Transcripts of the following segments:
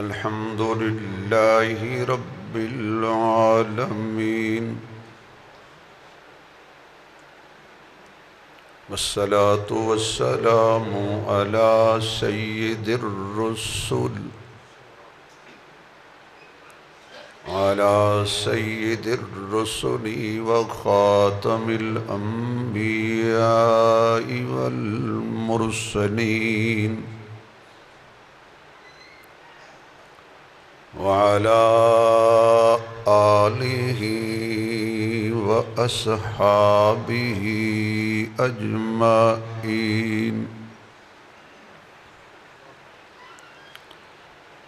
الحمد لله رب العالمين والصلاة والسلام على سيد الرسل وخاتم الأنبياء والمرسلين وعلى آله وأصحابه أجمعين.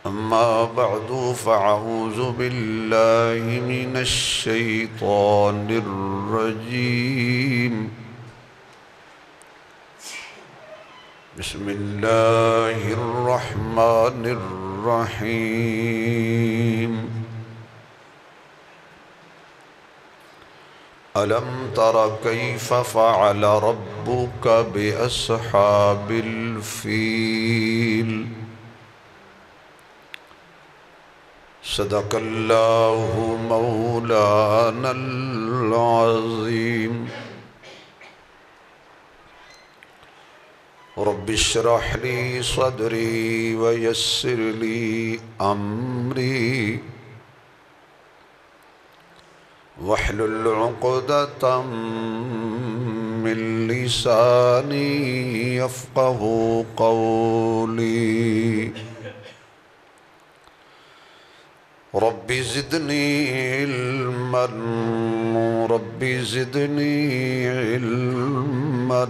أما بعد فأعوذ بالله من الشيطان الرجيم. بسم الله الرحمن الرحيم. ألم تر كيف فعل ربك بأصحاب الفيل؟ صدق الله مولانا العظيم. رب اشرح لي صدري ويسر لي أمري واحلل عقدة من لساني يفقه قولي. رب زدني علما رب زدني علما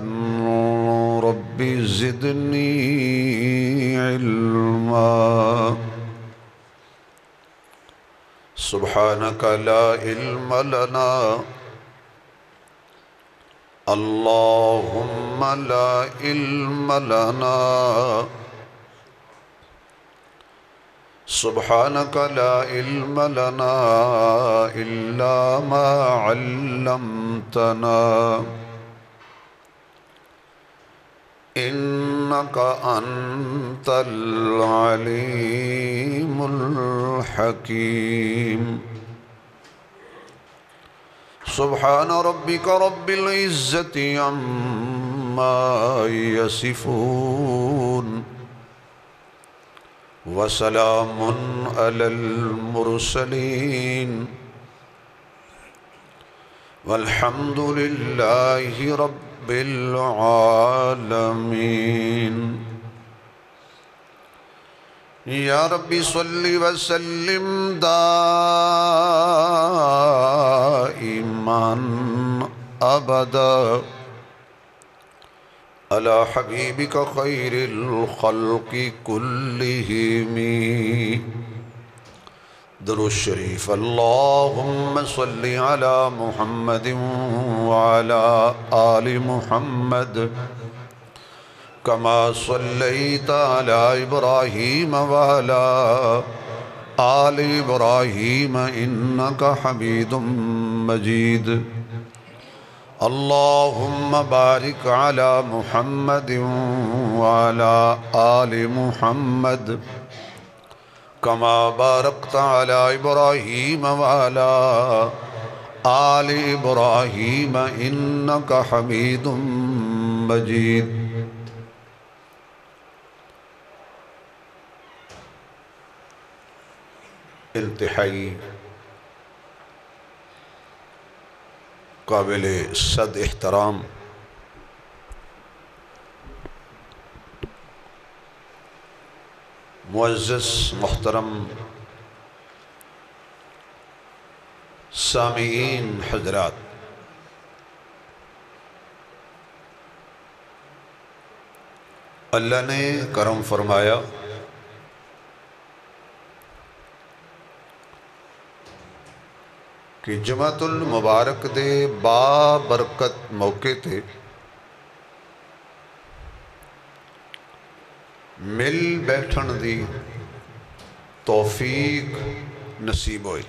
رب زدني علما. سبحانك لا علم لنا اللهم لا علم لنا سبحانك لا علم لنا إلا ما علمتنا إنك أنت العليم الحكيم. سبحان ربك رب العزة عما يصفون وسلام على المرسلين والحمد لله رب العالمين. يا رب صل وسلم دائما أبدا على حبيبك خير الخلق كلهم. درود الشريف. اللهم صل على محمد وعلى آل محمد كما صليت على إبراهيم وعلى آل إبراهيم إنك حميد مجيد. اللهم بارك على محمد وعلى آل محمد كما باركت على إبراهيم وعلى آل إبراهيم إنك حميد مجيد. انتہائی قابل صد احترام معزز محترم سامعین حضرات، اللہ نے کرم فرمایا کہ جمعۃ المبارک دے با برکت موقع تے مل بیٹھن دی توفیق نصیب ہوئی.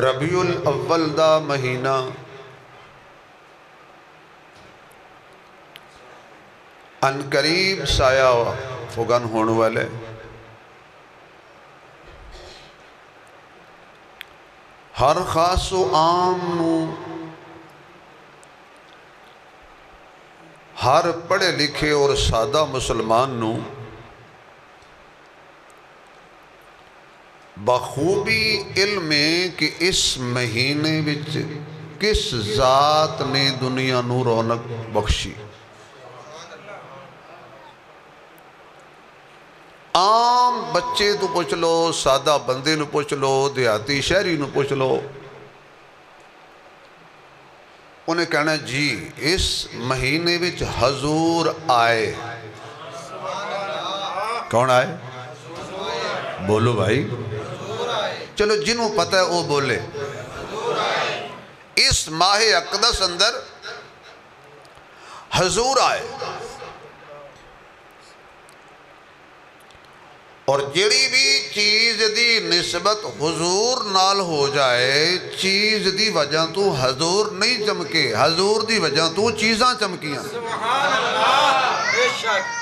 ربیع الاول دا مہینہ ان قریب سایہ فگن ہونے والے ہر خاص و عام نو ہر پڑھے لکھے اور سادہ مسلمان نو بخوبی علم ہے کہ اس مہینے وچ کس ذات نے دنیا نو رونق بخشی. عام بچے تو پوچھ لو، سادہ بندے نو پوچھ لو، دیہاتی شہری نو پوچھ لو، انہیں کہنا جی اس مہینے وچ حضور آئے. کون آئے؟ بولو بھائی. چلو جنہوں پتہ ہے وہ بولے. اس ماہ اقدس اندر حضور آئے، اور جڑی بھی چیز دی نسبت حضور نال ہو جائے، چیز دی وجہ تو حضور نہیں چمکے، حضور دی وجہ تو چیزاں چمکیاں. سبحان اللہ. بے شک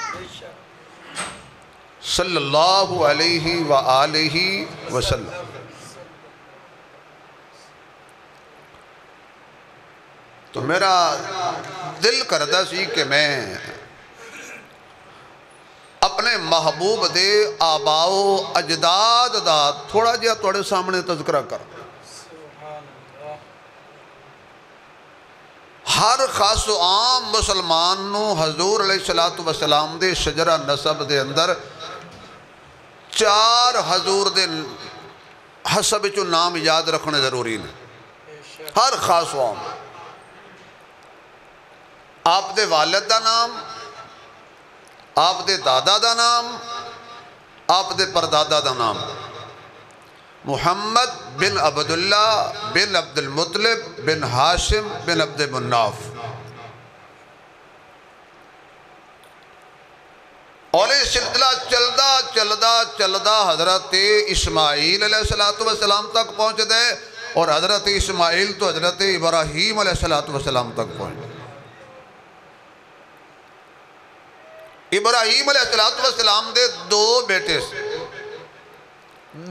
صلی اللہ علیہ وآلہ وسلم. تو میرا دل کردہ سی کہ میں اپنے محبوب دے آباؤ اجداد دا تھوڑا جہا توڑے سامنے تذکرہ کر. ہر خاص و عام مسلمان نو حضور علیہ السلام دے شجرہ نسب دے اندر 4 حضور دے حسب چو نام یاد رکھنے ضروری نے. ہر خاص و عام آپ دے والد دا نام، آپ دے دادا دا نام، آپ دے پردادا دا نام. محمد بن عبداللہ بن عبد المطلب بن ہاشم بن عبد مناف. اور یہ سلسلہ چلدہ حضرت اسماعیل علیہ السلام تک پہنچ دے، اور حضرت اسماعیل تو حضرت ابراہیم علیہ السلام تک پہنچ دے. ابراہیم علیہ السلام دے 2 بیٹے سے،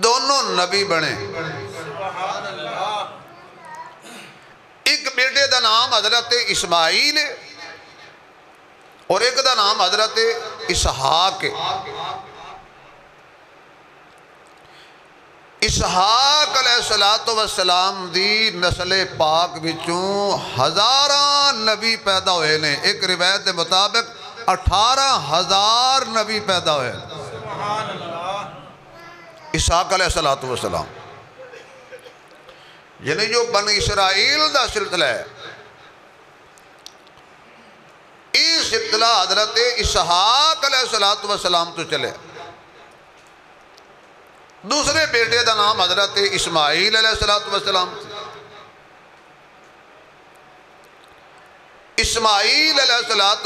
دونوں نبی بنے. ایک بیٹے دا نام حضرت اسماعیل ہے اور ایک دا نام حضرت اسحاق ہے. اسحاق علیہ السلام دی نسل پاک بچوں 1000 نبی پیدا ہوئے نے. ایک روایت دے مطابق 18,000 نبی پیدا ہوئے. اسحاق علیہ السلام یعنی جو بنی اسرائیل دا سلسلہ ہے، اس سلسلہ حضرت اسحاق علیہ السلام تو چلے. دوسرے بیٹے دا نام حضرت اسماعیل علیہ السلام. اسماعیل علیہ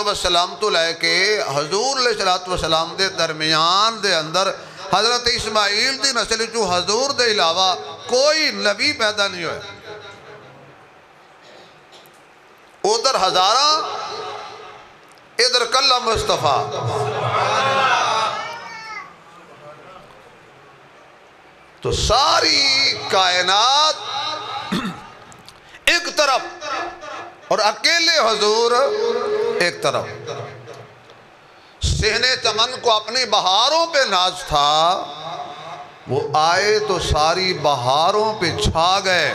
السلام تو لے کے حضور علیہ السلام دے درمیان دے اندر حضرت اسماعیل دی نسل جو حضور دے علاوہ کوئی نبی پیدا نہیں ہوئے. ادھر 1000 ادھر کلہ مصطفیٰ. تو ساری کائنات ایک طرف اور اکیلے حضور ایک طرف. صحن چمن کو اپنی بہاروں پہ ناز تھا، وہ آئے تو ساری بہاروں پہ چھا گئے.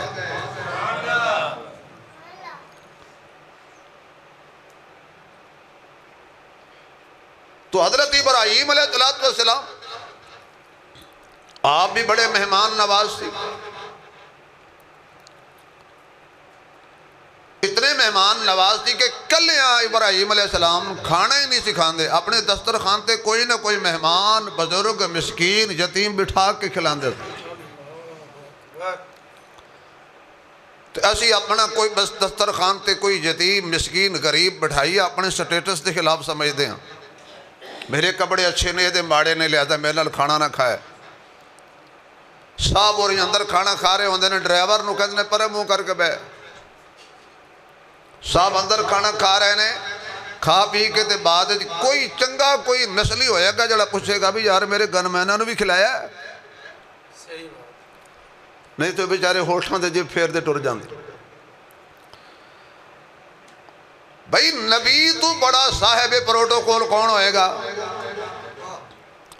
تو حضرت ابراہیم علیہ السلام آپ بھی بڑے مہمان نواز تھے. اتنے مہمان نواز تھی کہ کل یہاں ابراہیم علیہ السلام کھانا ہی نہیں سکھاندے. اپنے دسترخوان تے کوئی نہ کوئی مہمان، بزرگ، مسکین، یتیم بٹھا کے کھلاندے تھے. تو اسی اپنا کوئی بس دسترخوان تے کوئی یتیم، مسکین، غریب بٹھائیے اپنے سٹیٹس کے خلاف سمجھتے ہیں. میرے کپڑے اچھے نہیں دے ماڑے نہیں لہذا میرے نال کھانا نہ کھائے. صاحب اور اندر کھانا کھا رہے ہوندے نے، ڈرائیور نو کہندے نے پرے منہ کر کے بے. صاحب اندر کھانا کھا رہے نے، کھا پی کے تے بعد کوئی چنگا کوئی نسلی ہوئے گا جڑا پوچھے گا بھی یار میرے گن مینہ نے بھی کھلایا ہے، صحیح بات، نہیں تو بیچارے ہوٹھاں دے جب پھیر دے ٹر جاندے۔ بھئی نبی تو بڑا صاحب پروٹوکول کون ہوئے گا؟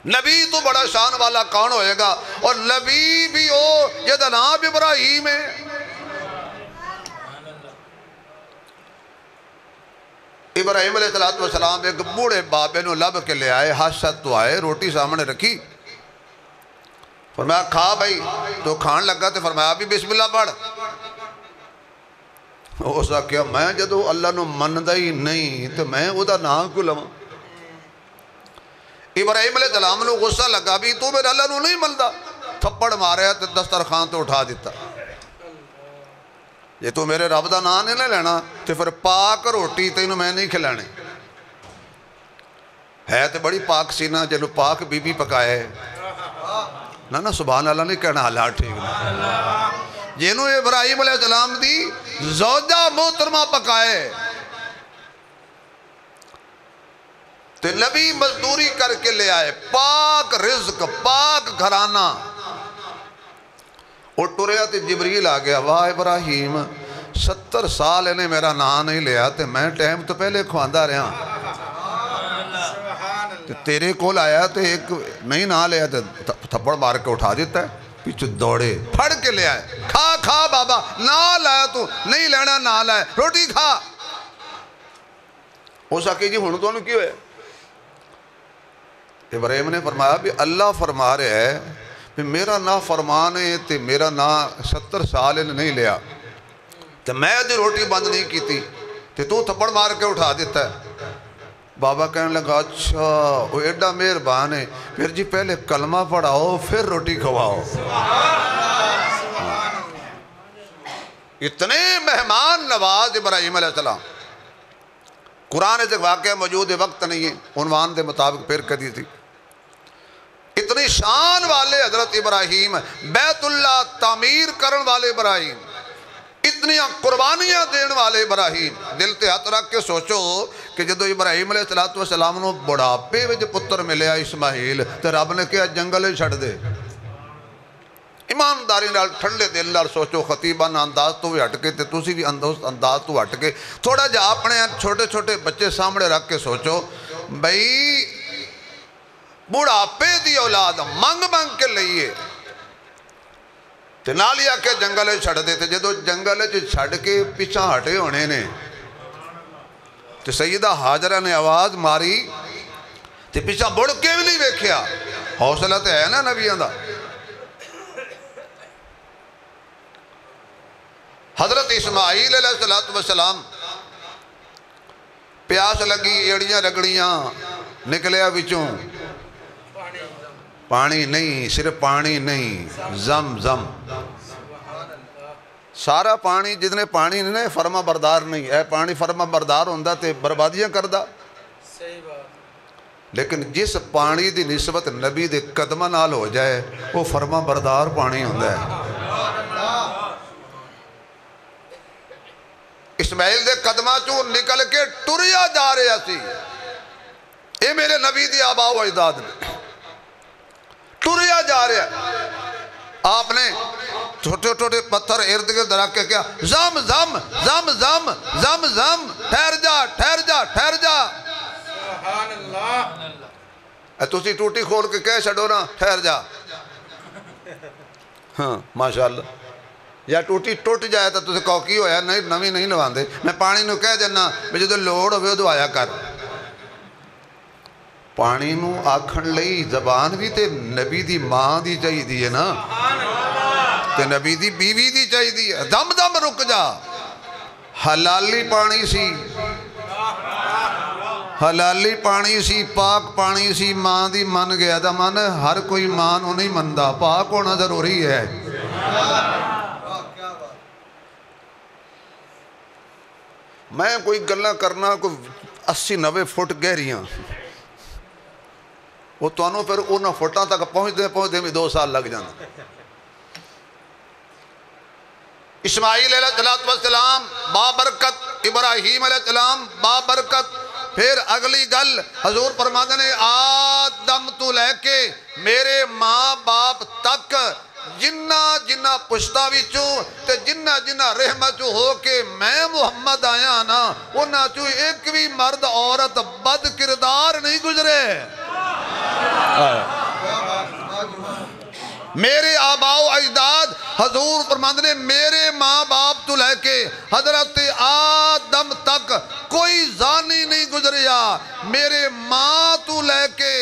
نبی تو بڑا شان والا کون ہوئے گا؟ اور نبی بھی ہو یہ جناب ابراہیم ہے۔ ابراہیم علیہ السلام ایک بوڑھے بابے نو لب کے لے آئے، حاجت تو آئے، روٹی سامنے رکھی، فرمایا کھا بھائی، تو کھان لگا تو فرمایا بھی بسم اللہ پڑھ۔ اس کا کیا میں جدو اللہ نو مندہ ہی نہیں تو میں او دا نام کیوں لواں؟ ابراہیم علیہ السلام نو غصہ لگا بھی تو میرے اللہ نو نہیں مندہ، تھپڑ ماریا تو دسترخوان تو اٹھا دیتا، یہ تو میرے رب دا نام نہیں لینا تو پھر پاک روٹی تینوں میں نہیں کھلانے، ہے تو بڑی پاک سینہ جنہوں پاک بی بی پکائے نا سبحان اللہ نہیں کہنا اللہ ٹھیک نہیں، جنہوں ابراہیم علیہ السلام دی زوجہ محترمہ پکائے تو نبی مزدوری کر کے لے آئے، پاک رزق پاک گھرانہ، اور ٹریا تو جبریل آ گیا، واہ ابراہیم 70 سال انہیں میرا نام نہیں لیا تو میں ٹائم تو پہلے کھواندہ رہا، تو تیرے کول آیا تو ایک نہیں نہ لیا تو تھپڑ مار کے اٹھا دیتا ہے، پیچھے دوڑے پھڑ کے لے آئے، کھا کھا بابا، نہ لایا تو نہیں لینا نہ لائے، روٹی کھا۔ ہو سکے جی ہونوں تو انہوں کیوں ہے؟ ابراہیم نے فرمایا بھی اللہ فرما رہے ہے کہ میرا نا فرمان ہے تے میرا نا 70 سال انہیں نہیں لیا تے میں دی روٹی بند نہیں کی تھی تے تو تھپڑ مار کے اٹھا دیتا ہے۔ بابا کہنے لگا اچھا وہ ایڈا مہربان ہے، پھر جی پہلے کلمہ پڑھاؤ پھر روٹی کھواؤ۔ اتنے مہمان نواز ابراہیم علیہ السلام، قرآن سے واقعہ موجود وقت نہیں ہے، عنوان دے مطابق پھر کدی تھی، اتنی شان والے حضرت ابراہیم، بیت اللہ تعمیر کرن والے ابراہیم، اتنی قربانیاں دین والے ابراہیم، دل تے ہاتھ رکھ کے سوچو کہ جدو ابراہیم علیہ السلام نو بڑھاپے وچ پتر ملیا اسماعیل تے رب نے کہا جنگل چھڑ دے۔ ایمانداری نال ٹھنڈے دل نال سوچو، خطیبانہ انداز تو بھی ہٹ کے تے تسی بھی انداز تو ہٹ کے تھوڑا جا اپنے چھوٹے چھوٹے بچے سامنے رکھ کے سوچو، بھئی بڑھاپے دی اولاد منگ منگ کے لئیے تے نالیا کے جنگلے چھڑ دیتے، جدو جنگلے چھڑ کے پیچھا ہٹے ہونے نے تے سیدہ حاجرہ نے آواز ماری تے پیچھا بڑھ کے بھی نہیں ویکھیا، حوصلہ تے ہے نا نبیوں دا۔ حضرت اسماعیل علیہ السلام پیاس لگی، ایڑیاں رگڑیاں نکلیا بچوں، پانی نہیں، صرف پانی نہیں، زم زم، سارا پانی جتنے پانی نہیں فرما بردار نہیں ہے، پانی فرما بردار ہوندہ تے بربادیاں کردہ، لیکن جس پانی دی نسبت نبی دے قدمہ نال ہو جائے وہ فرما بردار پانی ہوندہ ہے۔ اسماعیل دے قدمہ چوں نکل کے ٹریا جا رہے سی، اے میرے نبی دی آبا و اجداد نے ٹریا جا رہے ہیں، آپ نے چھوٹے چھوٹے پتھر ارد گرد رکھ کے کیا زم زم زم زم زم زم، ٹھہر جا ٹھہر جا ٹھہر جا، سبحان اللہ، تسی ٹوٹی کھول کے کہہ چھڑو نا ٹھہر جا، ہاں ماشاءاللہ، یا ٹوٹی ٹوٹ جائے تو تسے کوکی ہویا نوی نہیں لواندے، میں پانی نو کہہ دینا میں جدو لوڑ ہوئے ادو آیا کر، پانی نو آکھن لئی زبان بھی تے نبی دی ماں دی چاہی دی ہے نا، تے نبی دی بیوی دی چاہی دی ہے، دم دم رک جا، حلالی پانی سی، حلالی پانی سی، پاک پانی سی، ماں دی من گیا دا من ہر کوئی ماں نو نہیں مندہ، پاک ہونا ضروری ہے۔ میں کوئی گلہ کرنا کوئی 80-90 فٹ گہریاں، وہ تو انہوں پھر انہوں فٹاں تک پہنچ دے میں 2 سال لگ جانا۔ اسماعیل علیہ السلام بابرکت ابراہیم علیہ السلام بابرکت. پھر اگلی گل حضور فرماتے نے آدم تو لے کے میرے ماں باپ تک جنہ جنہ پشتا وچوں تے جنہ جنہ رحمت ہو کے میں محمد آیا نا انہاں چوں ایک بھی مرد عورت بد کردار نہیں گزرے. میرے آباء و اجداد حضور فرماتے نے میرے ماں باپ تو لے کے حضرت آدم تک کوئی زانی نہیں گزریا. میرے ماں تو لے کے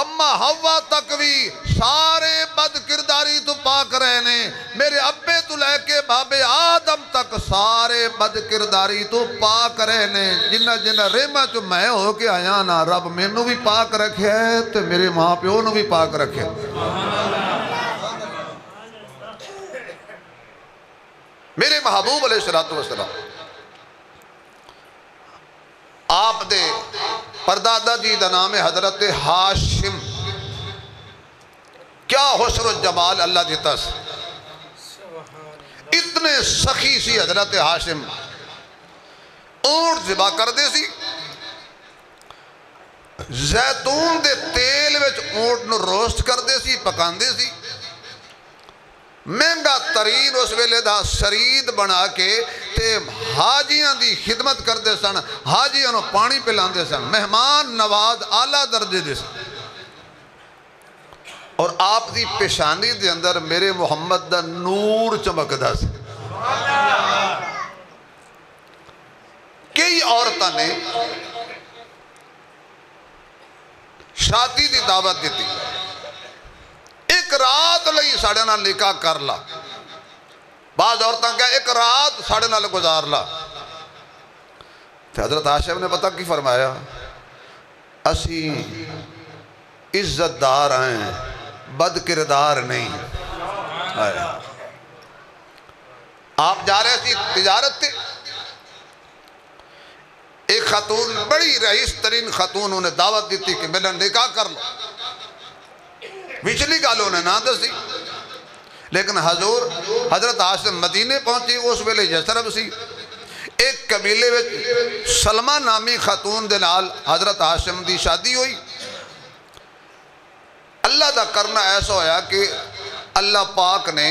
اما حوا تک بھی سارے بد کرداری تو پاک رہنے. میرے ابے تو لے کے بابے آدم تک سارے بد کرداری تو پاک رہنے. جنہ جنہ رحمت میں ہو کے آیا نا رب مینوں بھی پاک رکھے تے میرے ماں پیو نوں بھی پاک رکھے. میرے محبوب علیہ السلام آپ دے پردادا جی دا نام ہے حضرت ہاشم. کیا حسن و جمال اللہ دیتا سی. اتنے سخی سی حضرت ہاشم. اونٹ ذبح کر دے سی زیتون دے تیل وچ اونٹ نو روسٹ کر دے سی پکان دے سی. مہنگا ترین اس ویلے دا شرید بنا کے تے حاجیاں دی خدمت کر دے سن. حاجیاں نو پانی پلان دے سن. مہمان نواز اعلیٰ درجے دے سن. اور آپ دی پیشانی دے اندر میرے محمد دا نور چمکدا سی. کئی عورتاں نے شادی دی دعوت دیتی ایک رات لئی ساڑھے نال نکاح کر لا. بعض عورتاں کہا ایک رات ساڑھے نال گزار لا. تو حضرت ہاشم نے پتہ کی فرمایا اسی عزت دار ہیں بد کردار نہیں. آپ جا رہے تھی تجارت تھے. ایک خاتون بڑی رئیس ترین خاتون انہیں دعوت دیتی کہ میرا نکاح کر لو. وچلی گالوں نے نہ دسی. لیکن حضور حضرت ہاشم مدینے پہنچی. اس ویلے یثرب سی. ایک قبیلے وچ سلمہ نامی خاتون دے نال حضرت ہاشم دی شادی ہوئی. اللہ دا کرنا ایسا ہویا کہ اللہ پاک نے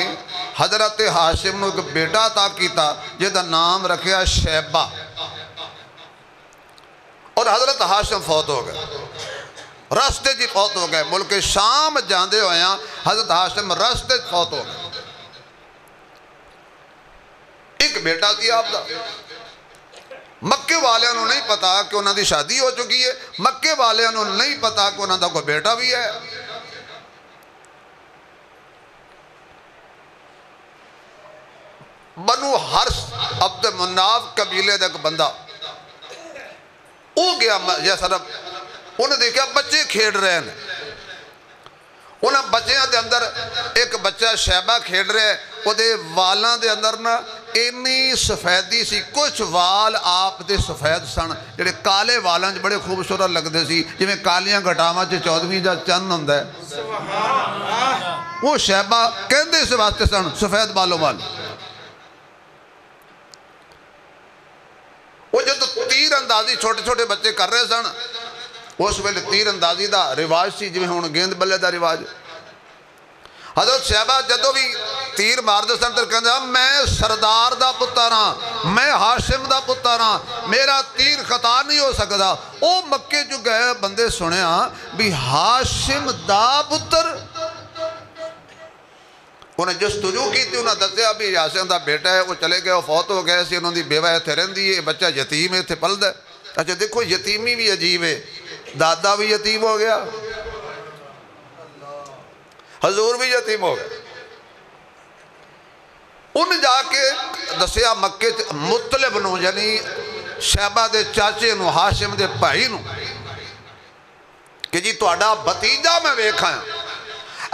حضرت ہاشم نو ایک بیٹا عطا کیتا جہدا نام رکھیا شیبہ. اور حضرت ہاشم فوت ہو گئے. رستے جی فوت ہو گئے. ملک شام جاندے ہوئے ہیں حضرت ہاشم رستے فوت ہو گئے. ایک بیٹا تھی آپ دا. مکے والے انہوں نہیں پتا کہ انہوں دی شادی ہو چکی ہے. مکے والے انہوں نہیں پتا کہ انہوں دا کوئی بیٹا بھی ہے. بنو حرس عبد مناف قبیلے دا ایک بندہ او گیا یثرب. انہیں دیکھا بچے کھیڑ رہے ہیں. انہیں بچیاں دے اندر ایک بچہ شیبہ کھیڑ رہے ہیں. وہ دے والاں دے اندر نا اینی سفیدی سی. کچھ وال آپ دے سفید سن جڑے کالے والاں بڑے خوبصورت لگ دے سی جو میں کالیاں گھٹاواں چ 14ویں دا چند ہوندا ہے. وہ شیبہ کہندے اس واسطے سن سفید بالوں وال. وہ جب تیر اندازی چھوٹے چھوٹے بچے کر رہے سن اس ویلے تیر اندازی دا رواج سی جو ہون گیند بلے دا رواج. حضرت شیبہ جدو بھی تیر مار دے سن تو کہندے میں سردار دا پتر ہاں میں ہاشم دا پتر ہاں میرا تیر خطا نہیں ہو سکتا. او مکے جو گئے بندے سنیا بھی ہاشم دا پتر. انہیں جستجو کی تھی. انہیں دسیا بھی ہاشم دا بیٹا ہے. وہ چلے گئے وہ فوت ہو گئے سی. انہوں دی بیوہ اتھے رہندی ہے. بچہ یتیم ہے اتھے پلد ہے. اچھا دیکھو یتیمی بھی عجیب ہے. دادا بھی یتیم ہو گیا حضور بھی یتیم ہو گئے. ان جا کے دسیا مکے مطلب نو یعنی شیبہ دے چاچے نو ہاشم دے بھائی نو کہ جی تہاڈا بھتیجا میں ویکھاں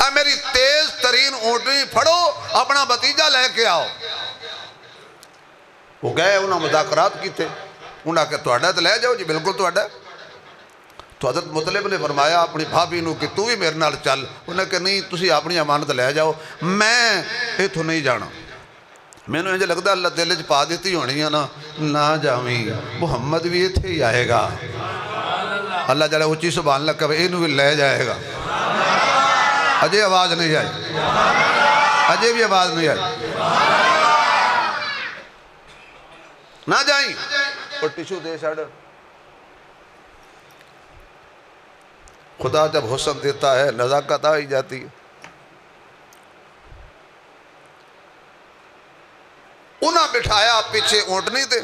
اے میری تیز ترین اونٹنی پھڑو اپنا بھتیجا لے کے آؤ. وہ گئے انہاں مذاکرات کیتے. انہاں کہ تہاڈا تے لے جاؤ جی بالکل تہاڈا. تو حضرت مطلب نے فرمایا اپنی بھابی نو کہ تو بھی میرے نال چل. انہیں کہ نہیں تسی اپنی امانت لے جاؤ میں ایتھوں نہیں جانا. مینوں انج لگدا اللہ دل وچ پا دتی ہونی ہے نہ جاویں محمد بھی ایتھے ہی آئے گا اللہ جڑا اچھی سبحان اللہ کہے اینوں بھی لے جائے گا اجے آواز نہیں آئی اجے بھی آواز نہیں آئی نہ جائیں اور ٹیشو دے چھڑ خدا جب حسن دیتا ہے نزاکت آئی جاتی ہے انہاں بٹھایا پیچھے اونٹنی تے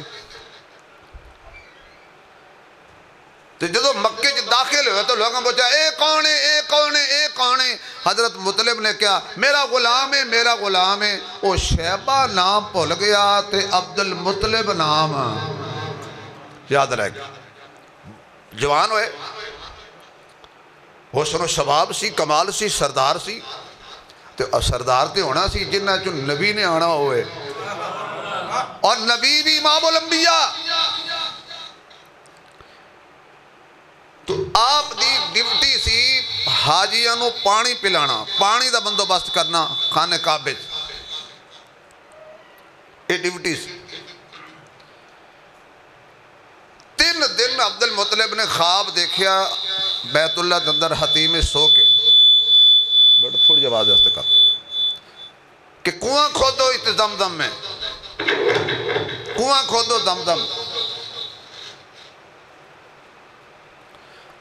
جدو مکے چ داخل ہوئے تو لوگوں پوچھا اے کون ہے اے کون ہے اے کون ہے حضرت مطلب نے کیا میرا غلام ہے میرا غلام ہے وہ شیبہ نام بھول گیا تے عبد المطلب نام یاد رہ گیا جوان ہوئے حسن و شباب سی کمال سی سردار سی تو سردار تے ہونا سی جنہ چو نبی نے آنا ہوئے اور نبی بھی امام الانبیاء تو آپ دی ڈیوٹی سی حاجیاں نو پانی پلانا پانی دا بندوبست کرنا خانے کعبے یہ ڈیوٹی سی 3 دن عبد المطلب نے خواب دیکھیا بیت اللہ دے اندر حتیم سو کے بیٹا تھوڑی آواز ہے کر کہ کنواں کھودو اس زمزم میں کنواں کھودو زمزم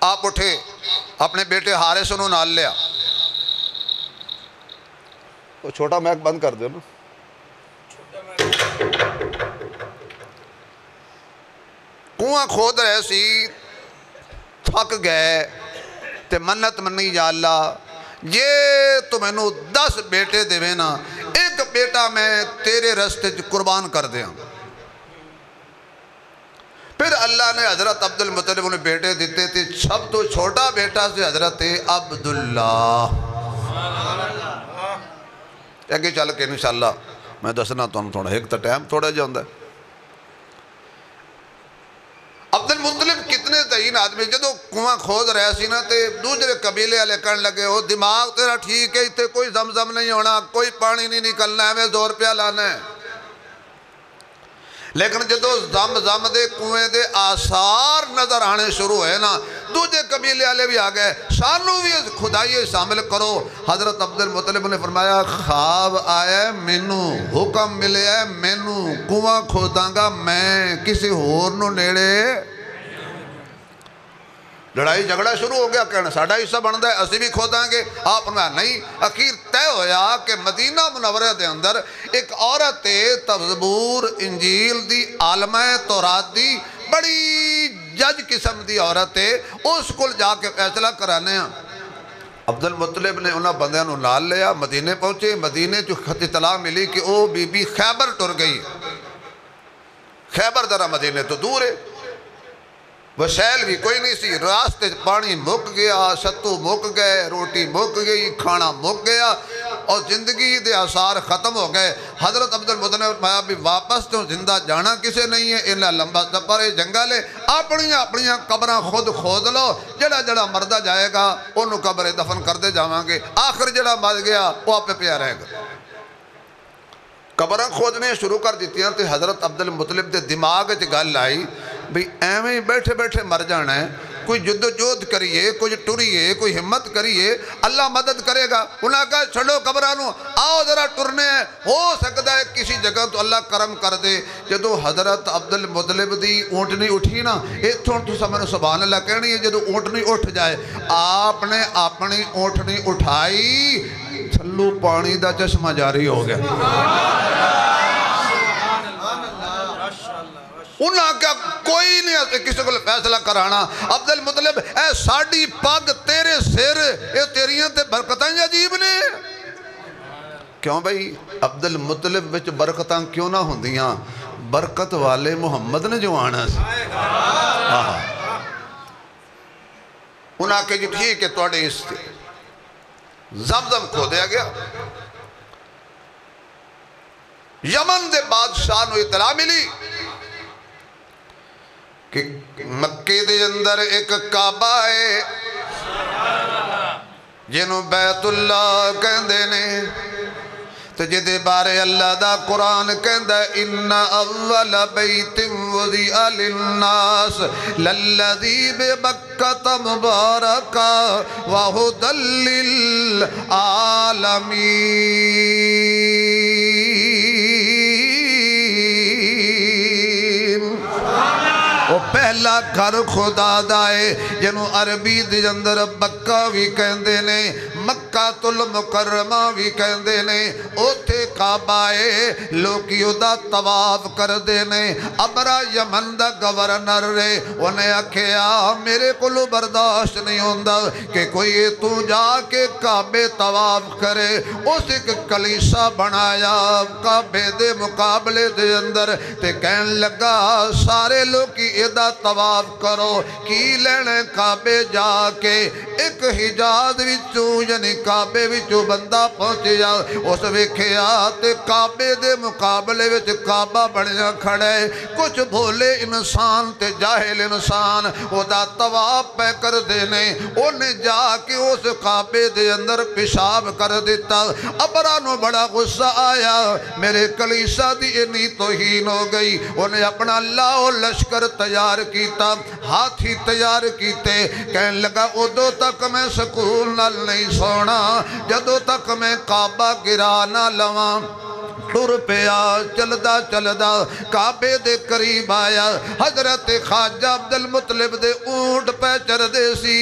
آپ اٹھے اپنے بیٹے حارث انہوں نال لیا وہ چھوٹا میک بند کر دے نا کنواں کھود رہے سی تھک گئے تے منت منی یا اللہ یہ تو میں نو 10 بیٹے دے نا ایک بیٹا میں تیرے رستے قربان کر دیا پھر اللہ نے حضرت عبد المطلب نے بیٹے دیتے تھے سب تو چھوٹا بیٹا سے حضرت عبداللہ اگے چل کے انشاءاللہ میں دسنا تو تھوڑا ایک تا ٹائم تھوڑا جاندہ ہے عبد المطلب کتنے تہین آدمی جدو کنواں کھود رہے سی نا تے دوسرے قبیلے والے کرن لگے ہو دماغ تیرا ٹھیک ہے تے کوئی زمزم نہیں ہونا کوئی پانی نہیں نکلنا ہے ہمیں زور پہ لانا ہے لیکن جدو زمزم دے کنویں دے آثار نظر آنے شروع ہوئے نا دوسرے قبیلے والے بھی آ گئے سانو بھی خدائی شامل کرو حضرت عبد المطلب نے فرمایا خواب آیا مینو حکم ملے ہے مینو کنواں کھوداں گا میں کسی ہور نو نیڑے لڑائی جھگڑا شروع ہو گیا کہنا ساڑھا حصہ بندہ ہے اسی بھی کھوداں گے آپ نے نہیں اخیر طے ہویا کہ مدینہ منورہ دے اندر ایک عورت زبور انجیل دی عالمہ تورات دی بڑی جج قسم دی عورت ہے اس کو جا کے فیصلہ کرانے ہیں عبد المطلب نے انہاں بندیاں نو نال لیا مدینے پہنچے مدینے جو خط اطلاع ملی کہ او بی بی خیبر ٹر گئی خیبر ذرا مدینے تو دور ہے وسائل بھی کوئی نہیں سی راستے پانی مک گیا ستو مک گئے روٹی مک گئی کھانا مک گیا اور زندگی دے آثار ختم ہو گئے حضرت عبد المطلب نے فرمایا بھی واپس تو زندہ جانا کسے نہیں ہے انہا لمبا سفر ہے جنگل ہے اپنیاں قبراں خود کھود لو جڑا مردہ جائے گا انہوں قبر دفن کر دے جاواں گے آخر جڑا مر گیا وہ آپ پہ پیا رہے گا قبراں کھودنے شروع کر دیتی ہیں تو حضرت عبد المطلب دے دماغ چ گل آئی بھی ایویں بیٹھے بیٹھے مر جانا ہے کوئی جد و جہد کریے کوئی ٹریے کوئی ہمت کریے اللہ مدد کرے گا انہاں کہا چھڑو قبرانو آؤ ذرا ٹرنے ہیں ہو سکتا ہے کسی جگہ تو اللہ کرم کر دے جدو حضرت عبد المطلب دی اونٹنی اٹھی نا اتھوں تو سمجھو سبحان اللہ کہنی ہے جدو اونٹنی اٹھ جائے آپ نے اپنی اونٹنی اٹھائی تھلو پانی دا چشمہ جاری ہو گیا انہاں کیا کوئی نہیں کسی کو فیصلہ کرانا عبد المطلب اے ساڑی پاگ تیرے سیر اے تیریاں تے برکتیں عجیب نے کیوں بھئی عبد المطلب وچ برکتاں کیوں نہ ہوندیاں برکت والے محمد نے جو آنا سی انہاں کہ جی ٹھیک ہے توڑے اس زمزم کھو دیا گیا یمن دے بادشاہ نو اطلاع ملی کہ مکے دے اندر ایک کعبہ ہے جنہوں بیت اللہ کہندے نے تو جدے بارے اللہ دا قرآن کہندہ اِنَّ اَوَّلَ بَيْتٍ وُضِعَ لِلنَّاسِ لَلَّذِي بِبَكَّةَ مُبَارَكًا وَهُدًى لِّلْعَالَمِينَ وہ پہلا گھر خدا دائے جنہوں عربی دے اندر بکہ بھی کہندے نے مکہ المکرمہ بھی کہندے نے اوتھے کعبہ لوکی دا طواف کر دینے ابرا یمن دا گورنر رے انہیں اکھیا میرے کلو برداشت نہیں ہوندہ کہ کوئی تو جا کے کعبے طواف کرے اس ایک کلیسا بنایا کعبے دے مقابلے دے اندر تے کہن لگا سارے لوکی ادا طواف کرو کی لینے کعبے جا کے ایک حجاز وچوں یعنی کعبے وچوں بندہ پہنچے جا اس ویکھیا تے کعبے دے مقابلے وچ کعبہ بڑھیا کھڑے کچھ بھولے انسان تے جاہل انسان او دا طواف پہ کر دینے انہیں جا کے اس کعبے دے اندر پیشاب کر دیتا ابرانو بڑا غصہ آیا میرے کلیسا دی انی توہین ہو گئی انہیں اپنا لاؤ لشکر تیار کیتا ہاتھی تیار کیتے کہن لگا ادو تک میں سکون نال نہیں سونا جدو تک میں کعبہ گرا نہ لواں ٹر پیا چلدا چلدا کعبے دے قریب آیا حضرت خواجہ عبدالمطلب دے اونٹ پہ چڑھ دے سی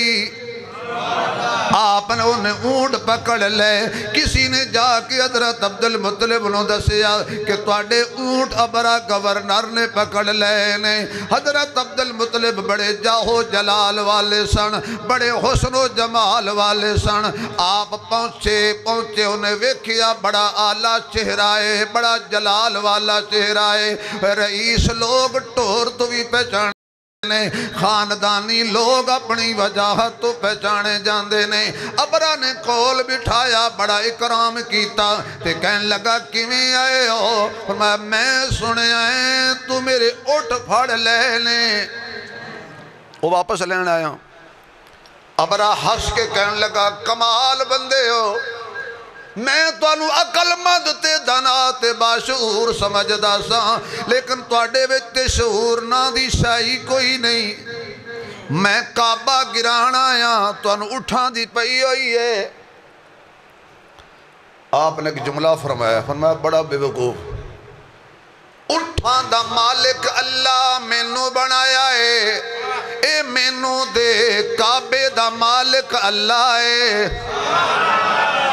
آپ نے انہیں اونٹ پکڑ لے کسی نے جا کے حضرت عبدالمطلب نے دسیا کہ تواڈے اونٹ ابرا گورنر نے پکڑ لے نے حضرت عبدالمطلب بڑے جاہو جلال والے سن بڑے حسن و جمال والے سن آپ پہنچے انہیں ویکھیا بڑا اعلیٰ چہرہ ہے بڑا جلال والا چہرہ ہے رئیس لوگ ٹور تو بھی پہچان خاندانی لوگ اپنی وجاہت تو پہچانے جاندے نے ابرا نے کول بٹھایا بڑا اکرام کیتا تے کہن لگا کیویں آئے ہو میں سنے آئے تو میرے اٹھ پھڑ لینے وہ واپس لینے آیا ابرا ہس کے کہن لگا کمال بندے ہو میں توانو عقل مند تے دانا تے باشعور سمجھدا سا لیکن تواڈے وچ تے شعور نہ دی شائی کوئی نہیں میں کعبہ گرانا آیا توانو اٹھاں دی پئی ہوئی ہے آپ نے ایک جملہ فرمایا بڑا بے وقوف اٹھاں دا مالک اللہ مینو بنایا ہے اے مینو دے کعبے دا مالک اللہ ہے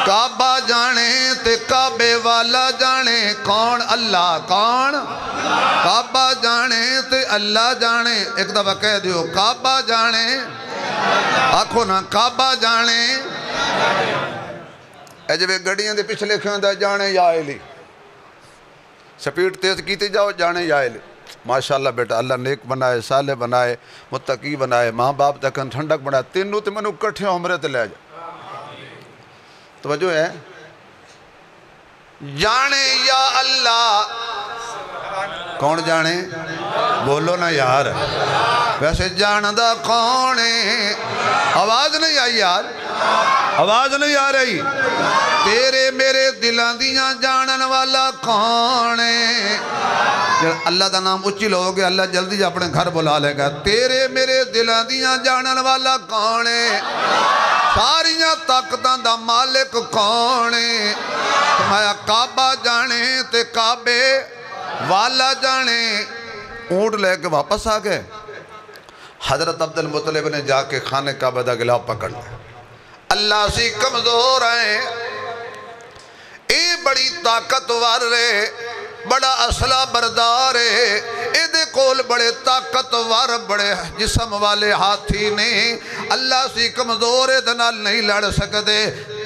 کعبہ جانے تے کعبے والا جانے کون اللہ کون کعبہ جانے تے اللہ جانے ایک دفعہ کہہ دیو کعبہ جانے آکھو نا کعبہ جانے اے جب گڑیاں دے پچھلے کھاندہ جانے یا ایلی سپیڈ تیز کیتے جاؤ جانے یا ایلی ماشاءاللہ بیٹا اللہ نیک بنائے صالح بنائے متقی بنائے ماں باپ تکن ٹھنڈک بنائے تینوں تے منو کٹھے عمرے تے لے جا توجہ ہے جانے یا اللہ کون جانے بولو نا یار ویسے جاندہ کون ہے آواز نہیں آئی یار آواز نہیں آ رہی تیرے میرے دلان دیاں جانن والا کون ہے اللہ دا نام اچھی لوگے اللہ جلدی اپنے گھر بلا لے گا تیرے میرے دلان دیاں جانن والا کون ہے ساریاں طاقتاں دا مالک کون ہے تمہایا کعبہ جانے تے کعبے والا جانے اونٹ لے کے واپس آ گئے حضرت عبدالمطلب نے جا کے خانے کعبہ دا گلا پکڑ لیا اللہ سی کمزور ہیں اے بڑی طاقتور ہے بڑا اسلحہ بردار ہے اے دے کول بڑے طاقتور بڑے جسم والے ہاتھی نے اللہ سی کمزور ہے دنال نہیں لڑ سکتے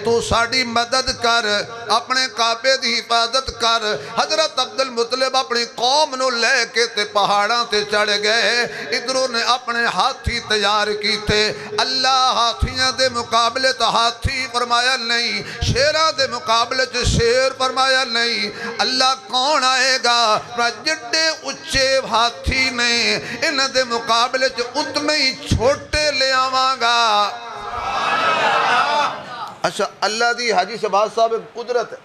تو ساڑی مدد کر اپنے کعبے دی حفاظت کر حضرت عبدالمطلب اپنی قوم نو لے کے تے پہاڑاں تے چڑھ گئے ادھروں نے اپنے ہاتھی تیار کی تھے اللہ ہاتھیاں دے مقابلے تو ہاتھی فرمایا نہیں شیرہ دے مقابلے تو شیر فرمایا نہیں اللہ کون آئے گا جڑے اچھے ہاتھی نے ان دے مقابلے تو اتنے ہی چھوٹے لے آواں گا اچھا اللہ دی حاجی شہباز صاحب قدرت ہے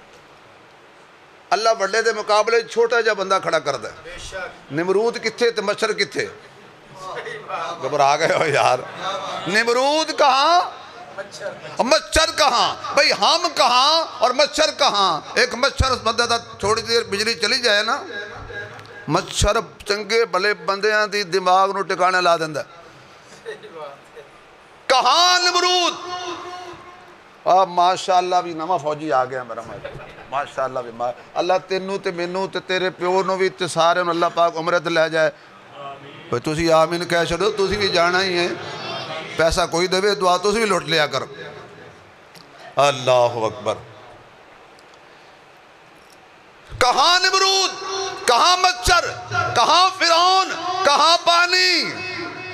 اللہ بڑے دے مقابلے چھوٹا جا بندہ کھڑا کر دے. بے شک نمرود کتھے تے مچھر کتھے؟ صحیح بات گھبرا گئے ہو یار. نمرود کہاں مچھر مچھر کہاں؟ بھئی ہم کہاں اور مچھر کہاں؟ ایک مچھر اس بندہ دا تھوڑی دیر بجلی چلی جائے نا، مچھر چنگے بھلے بندیاں دی دماغ نو ٹکانے لا دیندہ. صحیح بات ہے کہاں نمرود؟ ماشاءاللہ بھی نواں فوجی آ گیا میرا ماشاءاللہ بھی. اللہ تینوں تے مینوں تے تیرے پیو نو بھی تے سارے نو اللہ پاک عمرت لے جائے. بھئی تسی آمین کہہ چھڑو، تسی بھی جانا ہی ہے. پیسہ کوئی دے دعا تسی بھی لوٹ لیا کر. اللہ اکبر. کہاں نمرود؟ کہاں مچھر؟ کہاں فرعون؟ کہاں پانی؟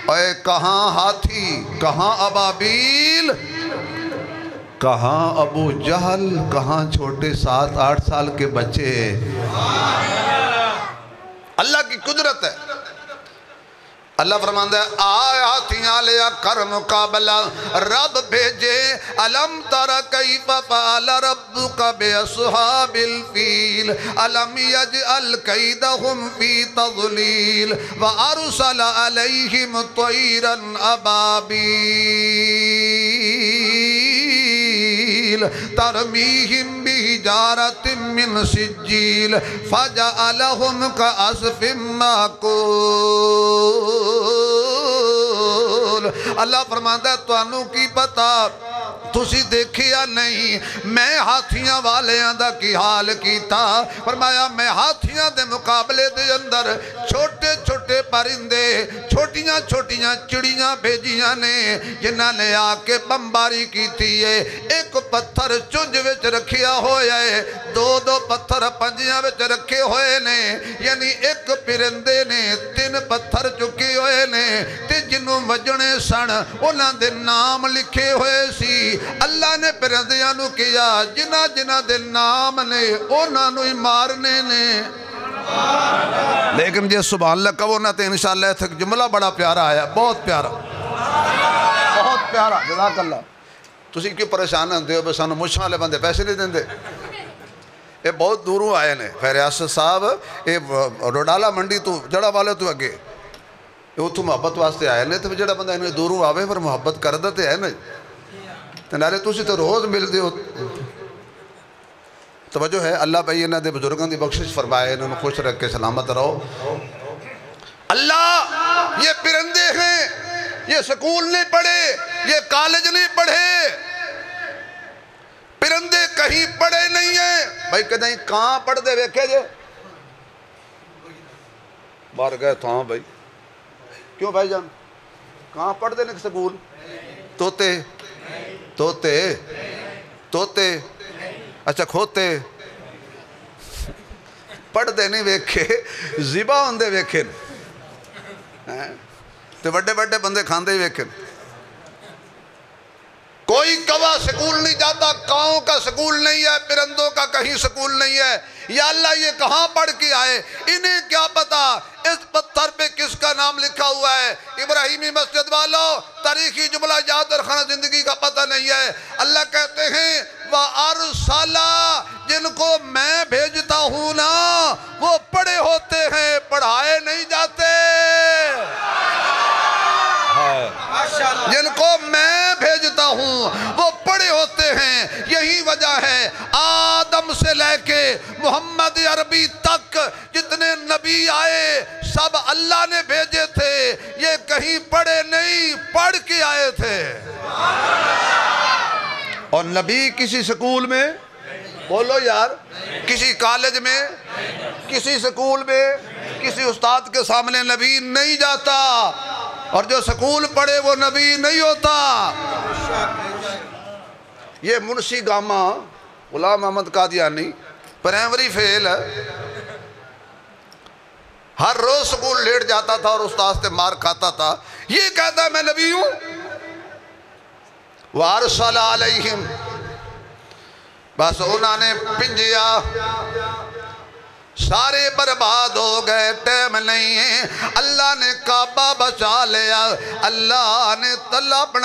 اے کہاں ہاتھی؟ کہاں ابابیل؟ کہاں ابو جہل؟ کہاں چھوٹے 7-8 سال کے بچے؟ اللہ کی قدرت ہے. اللہ فرماندہ ہے آئے ہاتھیاں لیا کر مقابلہ رب بھیجے. علم تر کیف فعل ربک باصحاب الفیل علم یجعل کیدہم فی تضلیل وارسل علیہم طیرا ابابیل ترمیہم بحجارت من سجیل فجعلہم کعصف ماکول. اللہ فرماتا ہے تو انہوں کی پتا تسی دیکھیا نہیں میں ہاتھیاں والے آندہ کی حال کی تھا. فرمایا میں ہاتھیاں دے مقابلے دے اندر چھوٹے چھوٹے پرندے چھوٹیاں چھوٹیاں چڑیاں بھیجیاں نے جنہاں نے آکے بمباری کی تھی. ایک پتھر چنج وچ رکھیا ہویا ہے، دو پتھر پنجیاں وچ رکھے ہوئے نے. یعنی ایک پرندے نے 3 پتھر چکے ہوئے نے تے جنہوں وجنے سن انہاں دے نام لکھے ہوئے سی. اللہ نے پرندیاں نو کیا جنہ دے نام نے انہاں نو ہی مارنے نے. لیکن جے سبحان اللہ کہو نہ تے انشاءاللہ ایک جملہ بڑا پیارا آیا، بہت پیارا بہت پیارا. جزاک اللہ. تسی کیوں پریشان ہوندے ہو بس سانو مچھاں والے بندے پیسے نہیں دیندے؟ یہ بہت دوروں آئے نے. خیر ریاست صاحب یہ روڈالا منڈی تو جڑا والے تو اگے یہ اتھو محبت واسطے آئے نے. تو جڑا بندہ انہیں دوروں آوے پر محبت کر دیتے ہیں نا. نارے تسی تو روز مل دیو. توجہ ہے. اللہ بھائی انہاں دے بزرگاں دی بخشش فرمائے، انہوں خوش رکھ کے سلامت رہو. اللہ یہ پرندے ہیں، یہ سکول نہیں پڑھے، یہ کالج نہیں پڑھے، پرندے کہیں پڑھے نہیں ہیں. بھائی کدیں کہاں پڑھ دے ویکھے جے؟ باہر گئے تھا بھائی. کیوں بھائی جان کہاں پڑھ دے نہیں سکول؟ توتے توتے توتے اچھا کھوتے پڑھ دے نہیں ویکھے، زبا ہوندے ویکھے تو بڑے بڑے بندے کھاندے ہی ویکھے. کوئی کوا سکول نہیں جاتا، کاؤں کا سکول نہیں ہے، پرندوں کا کہیں سکول نہیں ہے. یا اللہ یہ کہاں پڑھ کے آئے؟ انہیں کیا پتا اس پتھر پہ کس کا نام لکھا ہوا ہے؟ ابراہیمی مسجد والوں تاریخی جملہ یاد رکھنا زندگی کا پتہ نہیں ہے. اللہ کہتے ہیں وَأَرْسَلَا جن کو میں بھیجتا ہوں نا وہ پڑھے ہوتے ہیں، پڑھائے نہیں جاتے. جن کو میں بھیجتا ہوں وہ پڑھے ہوتے ہیں. یہی وجہ ہے آدم سے لے کے محمد عربی تک جتنے نبی آئے سب اللہ نے بھیجے تھے. یہ کہیں پڑھے نہیں، پڑھ کے آئے تھے. اور نبی کسی سکول میں بولو یار، کسی کالج میں، کسی سکول میں، کسی استاد کے سامنے نبی نہیں جاتا. اور جو سکول پڑھے وہ نبی نہیں ہوتا. یہ منشی گاما غلام احمد قادیانی پرائمری فیل ہر روز سکول لیٹ جاتا تھا اور استاد سے مار کھاتا تھا. یہ کہتا ہے میں نبی ہوں. وَأَرْسَلَ عَلَيْهِمْ بس انہوں نے پنجیا سارے برباد ہو گئے، ٹائم نہیں ہے۔ اللہ نے کعبہ بچا لیا، اللہ نے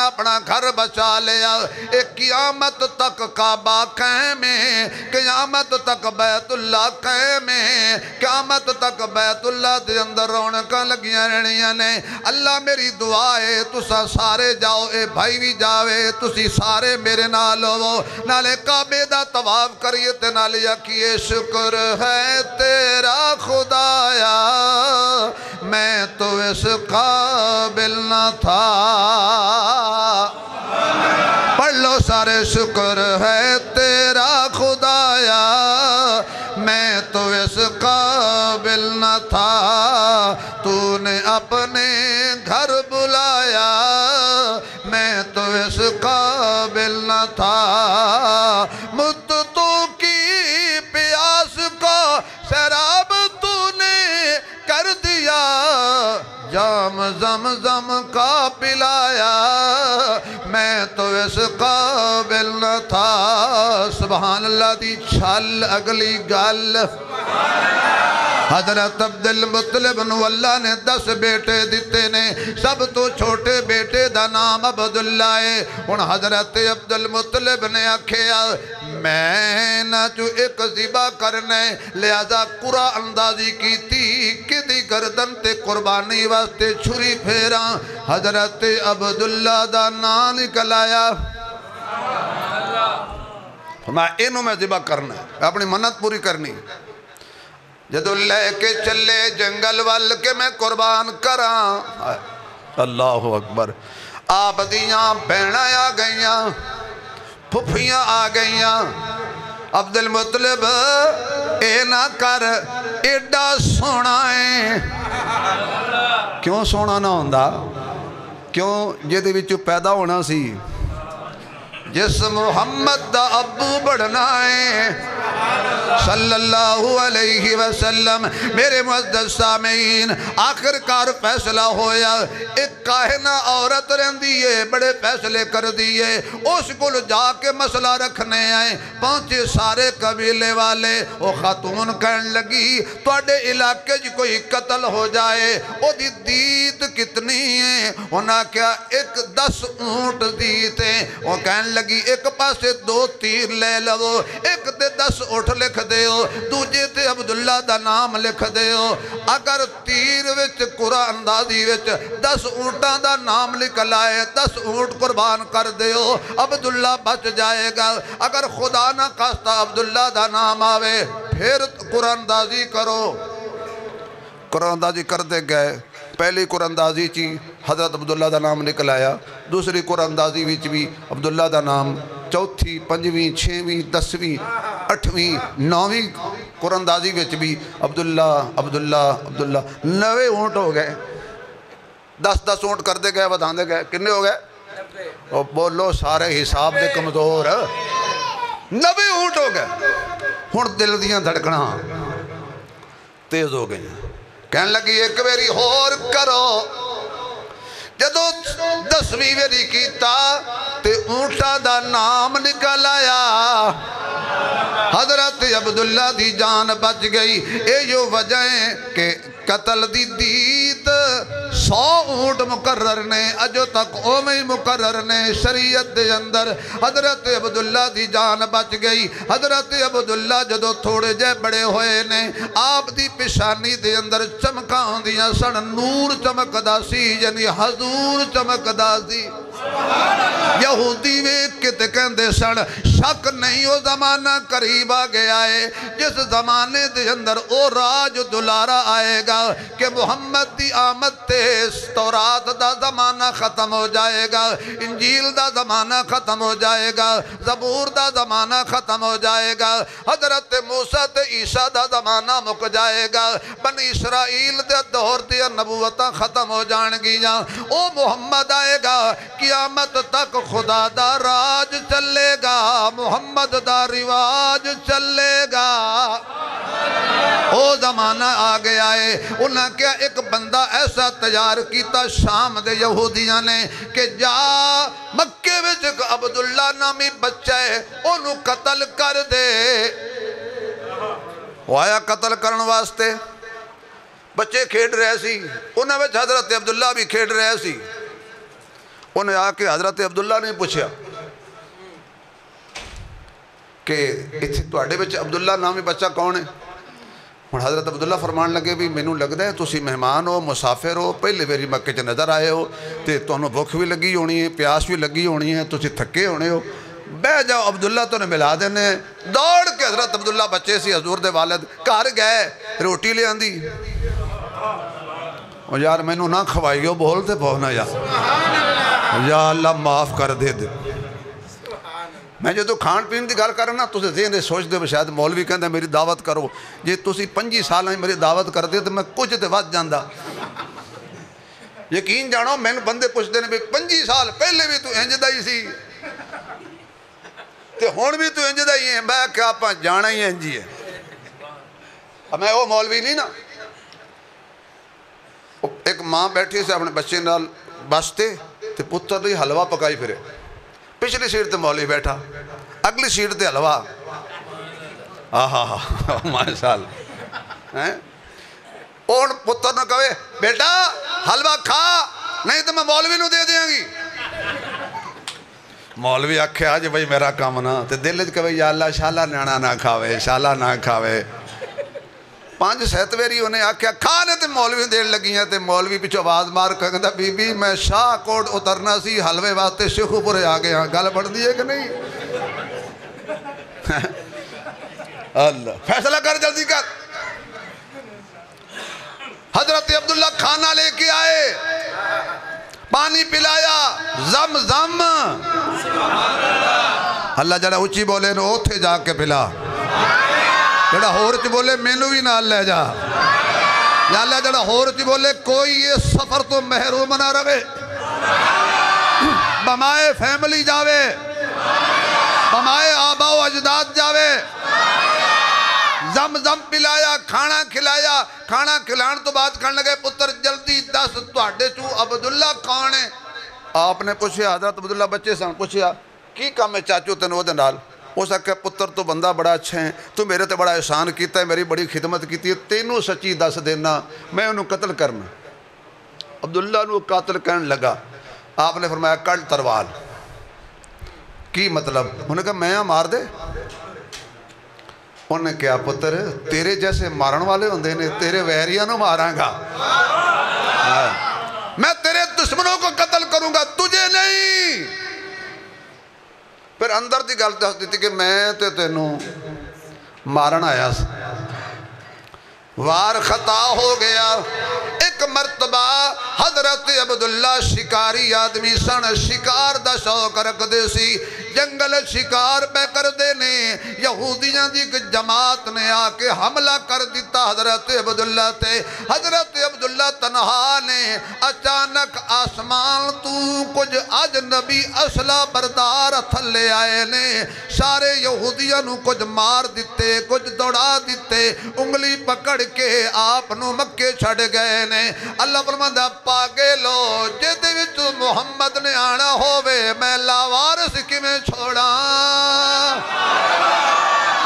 اپنا گھر بچا لیا۔ ایک قیامت تک کعبہ قائم ہے، قیامت تک بیت اللہ قائم ہے، قیامت تک بیت اللہ دے اندر رونقاں لگیاں رہنیاں نے۔ اللہ میری دعا ہے تسا سارے جاؤ، اے بھائی بھی جاوے، تسی سارے میرے نال ہو، نالے کعبے دا طواف کریے تے نالے آکھیے شکر ہے تیرا خدایا، میں تو اس قابل نہ تھا۔ پڑھ لو سارے، شکر ہے تیرا خدایا، میں تو اس قابل نہ تھا، تو نے اپنے گھر بلایا، میں تو اس قابل نہ تھا۔ مدتوں کی پیاس کو سیراب تو نے کر دیا، جام زمزم کا پلایا، میں تو اس قابل نہ تھا۔ سبحان اللہ دی چھل اگلی گل۔ حضرت عبدالمطلب نو اللہ نے 10 بیٹے دیتے نے، سب تو چھوٹے بیٹے دا نام عبداللہ ہے۔ ان حضرت عبدالمطلب نے آکھیا میں نہ جو ایک ذبح کرنے، لہذا قرآن اندازی کی تھی کہ دی گردن تے قربانی واسطے چھری پھیراں، حضرت عبداللہ دا نام نکل آیا۔ میں انہوں میں ذبح کرنا ہے، اپنی منت پوری کرنی، جدو لے کے چلے جنگل وال کے میں قربان کراں۔ اللہ اکبر۔ آپ دیاں بہناں آ گئیاں، پھپھیاں آ گئیاں۔ عبدالمطلب اے نہ کر، ایڈا سونا ہے۔ کیوں سونا نہ ہوندہ؟ کیوں جدے وچوں پیدا ہونا سی، جس محمد دا ابو بڑھنا ہے صلی اللہ علیہ وسلم۔ میرے معزز سامعین، آخر کار فیصلہ ہویا، ایک کاہنہ عورت رہن دیئے، بڑے فیصلے کر دیئے، اس کو جا کے مسئلہ رکھنے آئے۔ پہنچے سارے قبیلے والے، وہ خاتون کہن لگی توڑے علاقے جی کوئی قتل ہو جائے، وہ دیت کتنی ہیں؟ انہاں کیا 10 اونٹ دیت ہیں۔ وہ کہن لگی ایک پاسے 2 تیر لے لو، ایک تے 10 اٹھ لکھ دیو، دوجے تے عبداللہ دا نام لکھ دیو۔ اگر تیر وچ قرآن اندازی وچ 10 اونٹاں دا نام لکھ لائے، 10 اونٹ قربان کر دیو، عبداللہ بچ جائے گا۔ اگر خدا نہ خواستہ عبداللہ دا نام آوے، پھر قرآن اندازی کرو۔ قرآن اندازی کر دے گئے۔ پہلی قرآن اندازی چی حضرت عبداللہ دا نام نکل آیا، دوسری قرآن اندازی وچ بھی عبداللہ دا نام، چوتھی، 5ویں، 6ویں، 10ویں، 8ویں، 9ویں قرآن اندازی وچ بھی عبداللہ عبداللہ عبداللہ۔ 9 اونٹ ہو گئے، 10 اونٹ کر دے گئے، بتانے گئے کنے ہو گئے؟ اور بولو سارے حساب دے کمزور، 90 اونٹ ہو گئے۔ ہن دل دیاں دھڑکنا تیز ہو گئی، کہنے لگی ایک بیری ہور کرو۔ جدو 10ویں بیری کیتا تے اونٹا دا نام نکل آیا، حضرت عبداللہ دی جان بچ گئی۔ اے جو وجہ ہے کہ قتل دی دیت 100 اونٹ مقرر نے، اجو تک اومیں مقرر نے شریعت دے اندر۔ حضرت عبداللہ دی جان بچ گئی۔ حضرت عبداللہ جدو تھوڑے جے بڑے ہوئے نے، آپ دی پیشانی دے اندر چمکاں ہوندیاں سن، نور چمکدا سی، یعنی حضور چمکدا سی۔ یہودی ویکھ کے تے کہندے سن شک نہیں او زمانہ قریب آ گیا ہے جس زمانے دے اندر او راج دلارہ آئے گا کہ محمد دی آمد تے تورات دا زمانہ ختم ہو جائے گا، انجیل دا زمانہ ختم ہو جائے گا، زبور دا زمانہ ختم ہو جائے گا، حضرت موسیٰ تے عیسیٰ دا زمانہ مک جائے گا، بنی اسرائیل دے دور دے نبوتاں ختم ہو جان گیاں، او محمد آئے گا، قیامت تک خدا دا راج چلے گا، محمد دا رواج چلے گا۔ او زمانہ آ گیا ہے۔ انہاں کیا ایک بندہ ایسا تیار کیتا شام دے یہودیاں نے کہ جا مکے وچ ایک عبداللہ نامی بچہ ہے انہوں قتل کر دے۔ وہ آیا قتل کرن واسطے بچے کھیڈ رہے سی انہاں وچ حضرت عبداللہ بھی کھیڈ رہے سی انہیں آ کے حضرت عبداللہ نے پوچھا کہ اتھے تواڈے وچ عبداللہ نامی بچہ کون ہے ہن حضرت عبداللہ فرمان لگے بھی مینوں لگدا ہے تسی مہمان ہو مسافر ہو پہلے واری مکے چ نظر آئے ہو تے تانوں بھوک بھی لگی ہونی ہے پیاس بھی لگی ہونی ہے تسی تھکے ہونے ہو بہ جاؤ عبداللہ تو نے ملا دینے دوڑ کے حضرت عبداللہ بچے سی حضور دے والد گھر گئے روٹی لے آندی یار مینوں نہ کھوائیو بولتے پہنا یا اللہ معاف کر دے دے میں جو کھان پین دی گل کرنا تسے ذہن سوچ دے شاید مولوی کہندا میری دعوت کرو جے تسی 25 سال میری دعوت کر دے تو میں کچھ تے ود جاندا یقین جانو میں بندے پوچھتے ہیں 25 سال پہلے بھی تو انج دا ہی سی تے ہن بھی تو انج دا ہی ہے میں کیا آپ جانا ہی انج ہی ہے اب میں وہ مولوی نہیں نا ایک ماں بیٹھی سے اپنے بچے نال بستے تے پتر دی حلوہ پکائی پھرے پچھلی سیٹ تے مولوی بیٹھا اگلی سیٹ تے حلوہ ماشاءاللہ اور پتر نہ کہے بیٹا حلوہ کھا نہیں تو میں مولوی نو دے دیاں گی مولوی آکھے آج بھئی میرا کام نہ تے دل وچ کہے یا اللہ شالا نیانا نہ کھاوے شالا نہ کھاوے 5-7 ویری انہیں آکھیا کھانے تے مولوی دین لگی ہیں تے مولوی پیچھو آواز مار کہتا بی بی میں شاہ کوٹ اترنا سی حلوے واسطے شیخو پورے آگے ہاں گل پڑھ دیئے کہ نہیں اللہ فیصلہ کر جلدی کر حضرت عبداللہ کھانا لے کے آئے پانی پلایا زم زم اللہ جڑا اچھی بولے نو اوتھے جا کے پلا جڑا ہورچ بولے مینو بھی نال لے جا یا اللہ جڑا ہورچ بولے کوئی یہ سفر تو محروم نہ رہے بمائے فیملی جاوے بمائے آبا و اجداد جاوے زم زم پلایا کھانا کھلایا کھانا کھلان تو بات کرنے لگے پتر جلدی دس تواڈے چو عبداللہ کون ہے آپ نے پوچھیا حضرت عبداللہ بچے سن پوچھیا کی کام ہے چاچو تینوں دے نال اس آکھے پتر تو بندہ بڑا اچھا ہے تو میرے تے بڑا احسان کیتا ہے میری بڑی خدمت کیتی ہے تینوں سچی دس دینا میں انہوں قتل کرنا عبداللہ انہوں قاتل کرن لگا آپ نے فرمایا کڑ تروال کی مطلب انہوں نے کہا میں مار دے انہوں نے کہا پتر تیرے جیسے مارن والے ہوندے نے تیرے ویریاں نو ماراں گا میں تیرے دشمنوں کو قتل کروں گا تجھے نہیں پھر اندر دی گل دس دیتی کہ میں تے تینوں مارن آیا وار خطا ہو گیا ایک مرتبہ حضرت عبداللہ شکاری آدمی سن شکار دا شوق رکھ دے سی جنگل شکار پہ کر دینے یہودیاں دی جماعت نے آکے حملہ کر دیتا حضرت عبداللہ تے حضرت عبداللہ تنہا نے اچانک آسمان تو کچھ اجنبی اسلحہ بردار تھلے آئے نے سارے یہودیاں نو کچھ مار دیتے کچھ دوڑا دیتے انگلی پکڑ کے آپ نو مکے چھڑ گئے نے اللہ فرماندہ پاگے لو جدے وچ محمد نے آنا ہووے میں لاوارس کی میں چھوڑا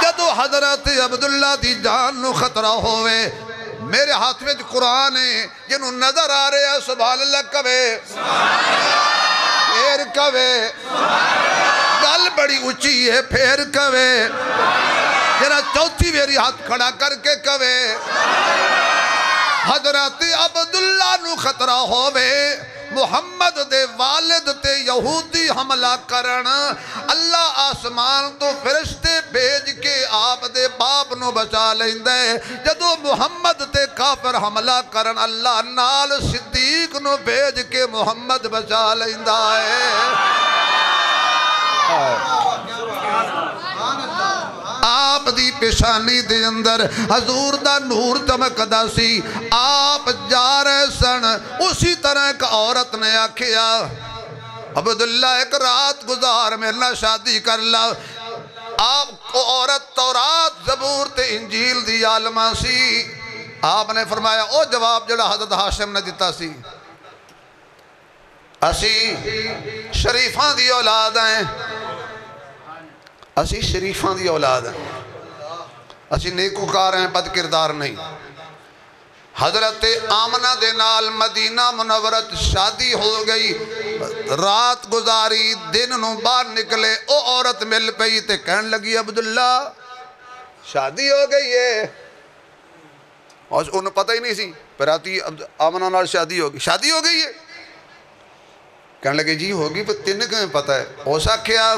جدو حضرت عبداللہ دی جان نو خطرہ ہووے میرے ہاتھ میں قرآن ہے جنہوں نظر آ رہے ہیں سبحان اللہ کبھے پھر کبھے گل بڑی اچھی ہے پھر کبھے جنہ چوتھی میری ہاتھ کھڑا کر کے کبھے حضرت عبداللہ نو خطرہ ہووے محمد دے والد تے یہودی حملہ کرن اللہ آسمان تو فرشتے بھیج کے آپ دے باپ نو بچا لیندے جدو محمد تے کافر حملہ کرن اللہ نال صدیق نو بھیج کے محمد بچا لیندہ ہے آپ دی پیشانی دے اندر حضور دا نور چمکدا سی آپ جا رہے سن اسی طرح ایک عورت نے آکھیا عبداللہ ایک رات گزار میرنا شادی کر لا آپ کو عورت تورات زبور تے انجیل دی عالمہ سی آپ نے فرمایا او جواب جڑا حضرت ہاشم نے دیتا سی اسی شریفان دی اولاد ہیں اسی شریفان دی اولاد ہیں اسی نیکوکار ہیں، بد کردار نہیں۔ حضرت آمنہ دے نال مدینہ منورت شادی ہو گئی، رات گزاری، دن نو باہر نکلے، او عورت مل پئی تے کہن لگی عبداللہ شادی ہو گئی ہے، اور انہوں پتہ ہی نہیں سی، پر آتی آمنہ نال شادی ہو گئی ہے، کہنے لگے جی ہوگی، پر تین کہیں پتہ ہے؟ ہو سکیا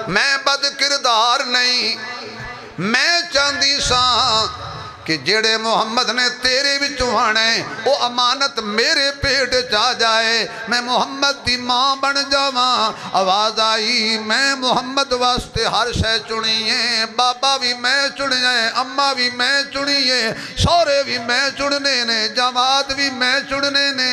میں بد کردار نہیں، میں چاندی ساں کہ جڑے محمد نے تیرے وچوں آنے وہ امانت میرے پیٹ جا جائے، میں محمد دی ماں بن جاواں۔ آواز آئی میں محمد واسطے ہر شے چنی ہے، بابا بھی میں چنیا ہے، اماں بھی میں چنی ہے، سورے بھی میں چننے نے، جماعت بھی میں چننے نے،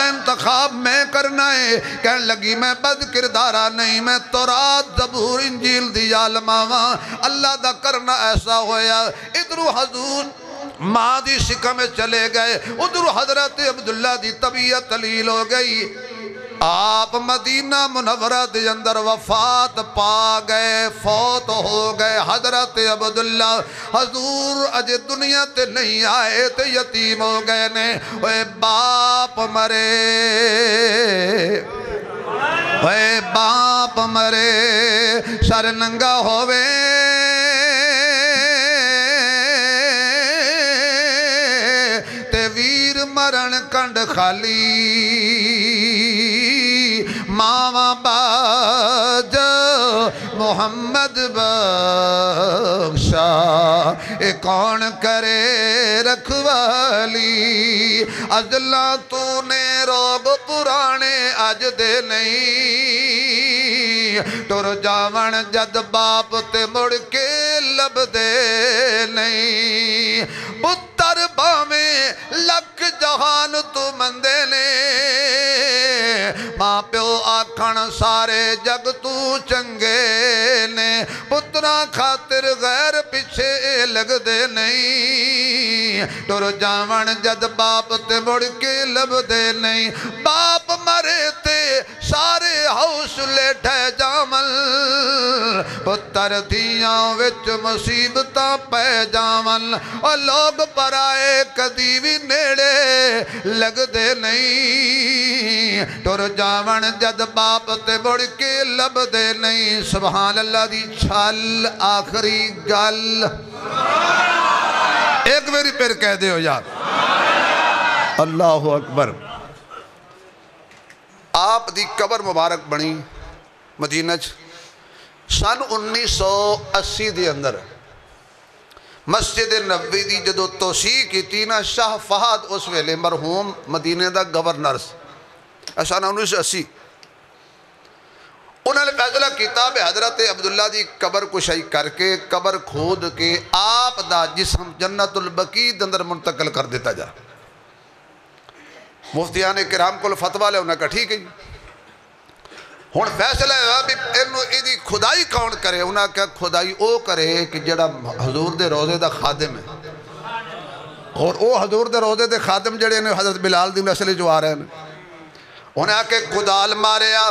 انتخاب میں کرنا ہے۔ کہنے لگی میں بد کردارہ نہیں، میں تورات زبور انجیل دی عالماں، اللہ دا کرنا ایسا ہویا۔ ادھرو حضور ماں دی شکم میں چلے گئے، ادھرو حضرت عبداللہ دی طبیعت تلیل ہو گئی، آپ مدینہ منورہ دے اندر وفات پا گئے، فوت ہو گئے۔ حضرت عبداللہ حضور اجے دنیا تے نہیں آئے تے یتیم ہو گئے نے، اے باپ مرے، اے باپ مرے، سر ننگا ہوئے تے ویر مرن کنڈ خالی، ماما باج محمد بخشا، اے کون کرے رکھوالی، ازلا تو نے روگ پرانے اج دے نہیں، ٹر جاون جد باپ تے مڑ کے لب دے نہیں، پتر باویں لک جہان تو مندے نے، ماں پیو آکھن سارے جگ تو چنگے نے، پترا خاطر غیر پیچھے لگ دے نہیں، ٹر جاون جد باپ تے مڑ کے لب دے نہیں، باپ مرے تے سارے حوصلے ٹھہ جامل، پتر دیاں وچ مصیبتاں پہ جامل، اور لوگ پرائے کدی بھی نیڑے لگ دے نہیں، ٹر جاون جد باپ تے مڑ کے لب دے نہیں۔ سبحان اللہ دی چھل آخری گل ایک میری پھر کہہ دے ہو یار، اللہ اکبر۔ آپ دی قبر مبارک بنی مدینہ سن 1980 دے اندر، مسجد نبوی دی جدو توسیع کی تھی نا، شاہ فہد اس ویلے مرحوم مدینہ دا گورنر سن 1980، انہوں نے فیصلہ کیتا بے حضرت عبداللہ دی قبر کشائی کر کے، قبر کھود کے آپ دا جسم جنت البقیع اندر منتقل کر دیتا جا۔ مفتیان کرام کو فتوہ لے انہوں نے کہا ٹھیک ہے، ہون فیصلہ ہے بھی ایدی خدائی کون کرے، انہوں نے کہا خدائی او کرے کہ جڑا حضور دے روزے دا خادم ہے، اور او حضور دے روزے دے خادم جڑے نے حضرت بلال دی نسل جو آ رہے ہیں، انہوں نے کہا کہ کدال ماریا۔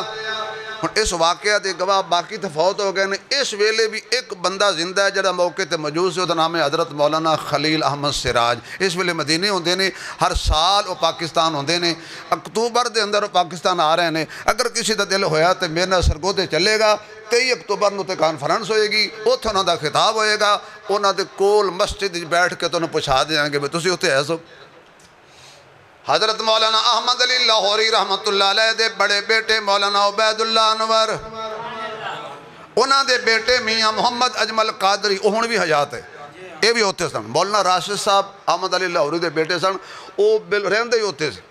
اس واقعہ دے گواہ باقی تفاوت ہو گئے نے، اس ویلے بھی ایک بندہ زندہ ہے جڑا موقع تے موجود سے، وہ نام ہے حضرت مولانا خلیل احمد سراج، اس ویلے مدینے ہوندے نے، ہر سال وہ پاکستان ہوندے نے، اکتوبر دے اندر وہ پاکستان آ رہے ہیں۔ اگر کسی دا دل ہویا تو میرے نال سرگودے چلے گا، 23 اکتوبر نو تے کانفرنس ہوئے گی، اوتھے انہاں دا خطاب ہوئے گا، انہاں دے کول مسجد بیٹھ کے تو انہوں پوچھا دیں گے تسی اوتھے ایسو۔ حضرت مولانا احمد علی لاہوری رحمت اللہ علیہ دے بڑے بیٹے مولانا عبید اللہ انور، انہاں دے بیٹے میاں محمد اجمل قادری، انہوں بھی حیات ہے، یہ بھی ہوتے سن۔ مولانا راشد صاحب احمد علی لاہوری دے بیٹے سن، وہ رہندے ہی ہوتے سے،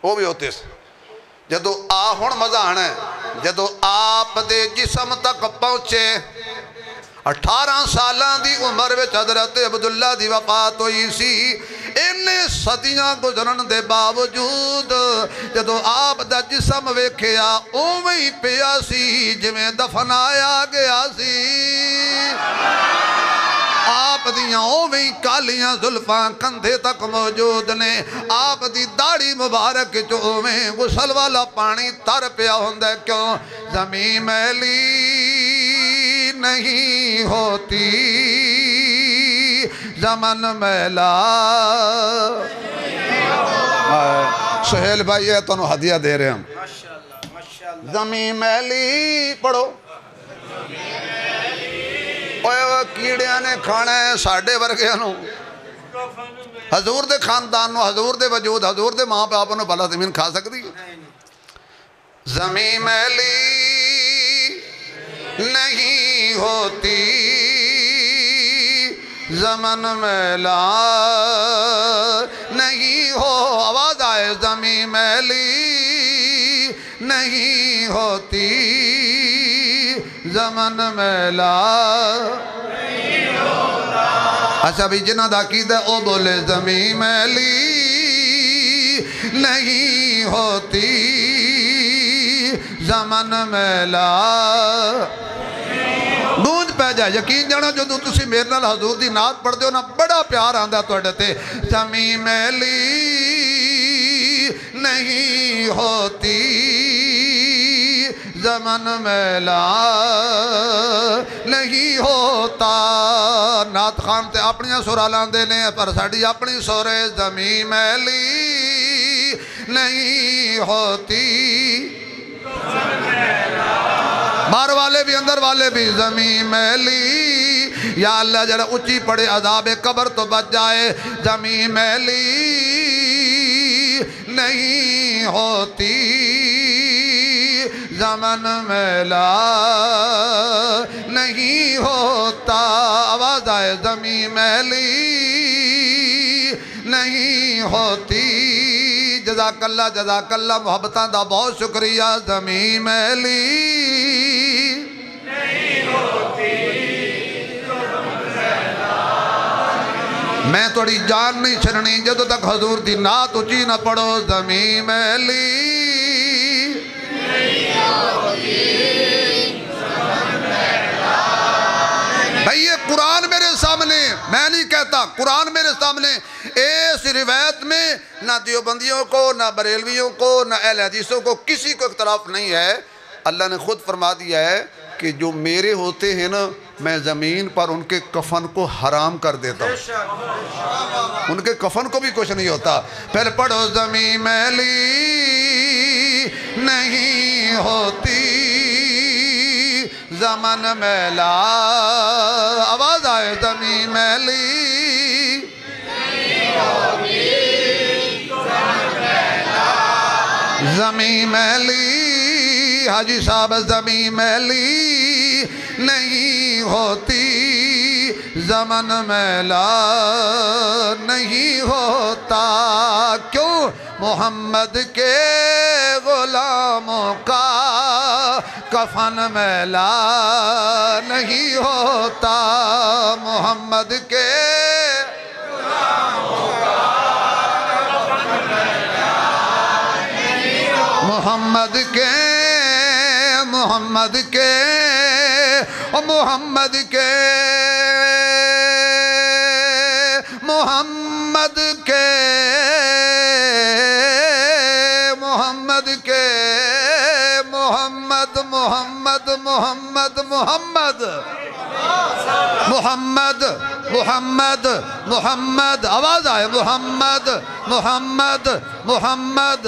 وہ بھی ہوتے سے۔ جدو ہن مزہ آنا ہے، جدو آپ دے جسم تک پہنچے، 18 سالان دی عمر وچ حضرت عبداللہ دی وفات ہوئی سی، انہیں صدیاں گزرن دے باوجود جدو آپ دا جسم ویکھیا اوویں پیا سی جویں دفنایا گیا سی، آپ دیاں اوویں کالیاں زلفاں کندھے تک موجود نے، آپ دی داڑھی مبارک جو اوویں غسل والا پانی تر پیا ہوندا ہے، کیوں؟ زمین میلی نہیں ہوتی زمن میلا سہیل بھائی ہے تو انہوں ہدیہ دے رہے ہیں ماشاءاللہ ماشاءاللہ زمین میلی پڑھو اوہ کیڑیاں نے کھانا ہے ساڑھے ورگیاں نو حضور دے خاندان نو حضور دے وجود حضور دے ماں باپ نو بھلا زمین کھا سکتی زمین میلی نہیں ہوتی زمن میلا نہیں ہو آواز آئے زمین میلی نہیں ہوتی زمن میلا اچھا بھی جنہ دا عقیدہ او بولے زمین میلی نہیں ہوتی زمن میلا گونج پہ جائے یقین جانا جو تسی میرے نال حضور دی نعت پڑھ دے ہو نا بڑا پیار آندہ تو اڈتے زمین میلی نہیں ہوتی زمن میلا نہیں ہوتا نعت خان تے اپنی سورہ لاندے نے پر ساڑی اپنی سورے زمین میلی نہیں ہوتی باہر والے بھی اندر والے بھی زمین میلی یا اللہ جڑا اچھی پڑے عذاب قبر تو بچ جائے زمین میلی نہیں ہوتی زمن میلا نہیں ہوتا آواز آئے زمین میلی نہیں ہوتی جزاک اللہ محبتان دا بہت شکریہ زمین میلی نہیں ہوتی میں توڑی جان نہیں چھڑنی جدو تک حضور دی نعت اچھی نہ پڑھو زمین میلی نہیں ہوتی زمن میلا بھئی یہ قرآن میرے سامنے میں نہیں کہتا قرآن میرے سامنے اس روایت میں نہ دیوبندیوں کو نہ بریلویوں کو نہ اہل حدیثوں کو کسی کو اختلاف نہیں ہے اللہ نے خود فرما دیا ہے کہ جو میرے ہوتے ہیں نا میں زمین پر ان کے کفن کو حرام کر دیتا ہوں ان کے کفن کو بھی کچھ نہیں ہوتا پھر پڑھو زمین میلی نہیں ہوتی زمن میلا آواز آئے زمین میلی زمین میلی حاجی صاحب زمین میلی نہیں ہوتی زمن میلا نہیں ہوتا کیوں محمد کے غلاموں کا کفن میلا نہیں ہوتا محمد کے محمد کے محمد کے محمد کے محمد کے محمد کے محمد محمد محمد محمد محمد محمد محمد آواز آئے محمد محمد محمد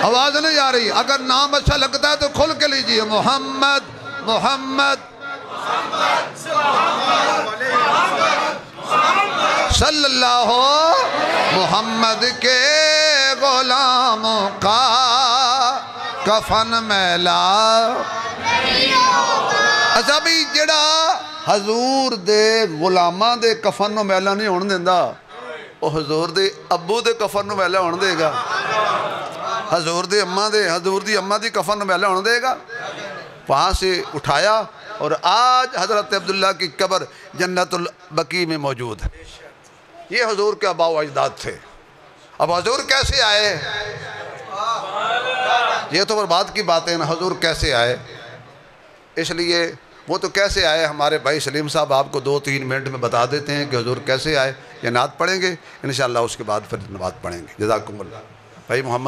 آواز نہیں آ رہی اگر نام اچھا لگتا ہے تو کھل کے لیجئے محمد محمد صلی اللہ محمد کے غلاموں کا کفن میلا اچھا بھی جڑا حضور دے غلامان دے کفن نو میلا نہیں ہونے دیندہ وہ حضور دے ابو دے کفن نو میلا ہونے دے گا حضور دی اماں دی کفن نو میلا ہونے دے گا وہاں سے اٹھایا اور آج حضرت عبداللہ کی قبر جنت البقیع میں موجود ہے یہ حضور کے آباء و اجداد تھے اب حضور کیسے آئے یہ تو بات کی باتیں ہیں حضور کیسے آئے اس لیے وہ تو کیسے آئے ہمارے بھائی سلیم صاحب آپ کو 2-3 منٹ میں بتا دیتے ہیں کہ حضور کیسے آئے یہ نعت پڑھیں گے انشاءاللہ اس کے بعد پھر نعت پڑھیں گے جزاکم اللہ بھائی محمد